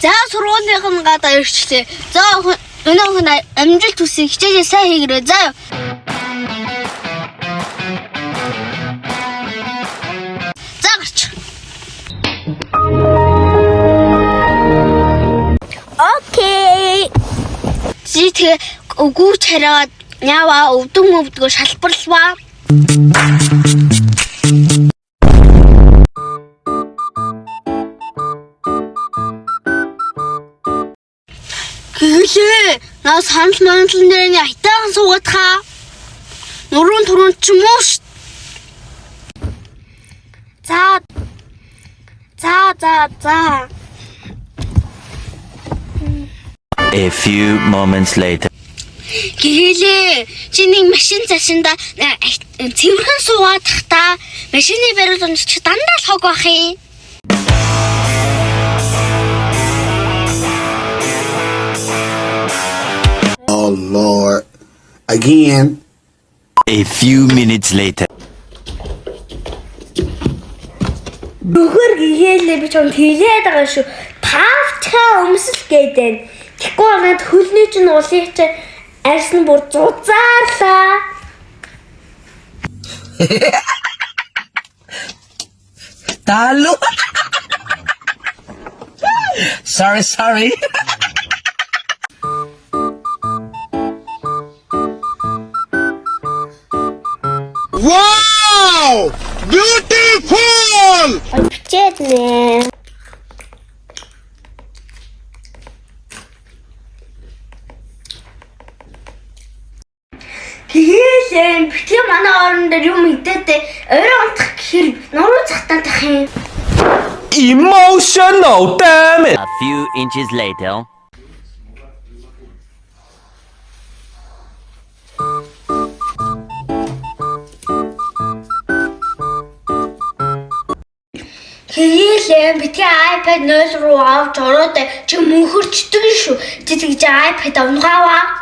За сургуулийн гадаа ирчлээ. За өнөөхөн амжилт хүсье хичээлээ сайн хийгээрэй. За. За гарч. Окей. Зитгэ өгөөч хараад яваа өвдгөө шалбарлаваа. Гэгэлээ наа санал мандлан дээр нь хайтаахан суугаад хаа. Нуруунд түрүүнд ч юм уу. За. A few moments later. Гэгэлээ чиний машин цаашинда цэвэрхэн суугаад тахта машины бариуланд ч дандаа л хог бах юм. Oh Lord. Again. A few minutes later. Бөхөр гээхэлээ би чамд хэлээд байгаа шүү. Тавчаа өмсөл гэдэг. Тэгэхгүй надад хөлний чинь уулыг чинь арьсан бүр зузаарлаа. Talo. Sorry. Wow! Beautiful! Очээд нэ. Тэгэлээ битгий манай орон дээр юм идээд орой унтах гэхээр нуруу цахтаадах юм. Emotional, damn it! A few inches later. Тэгэлээ битгий iPad 0 руу авч ороод чи мөнхөрчдөг шүү. Чи тэгж iPad авнгааваа.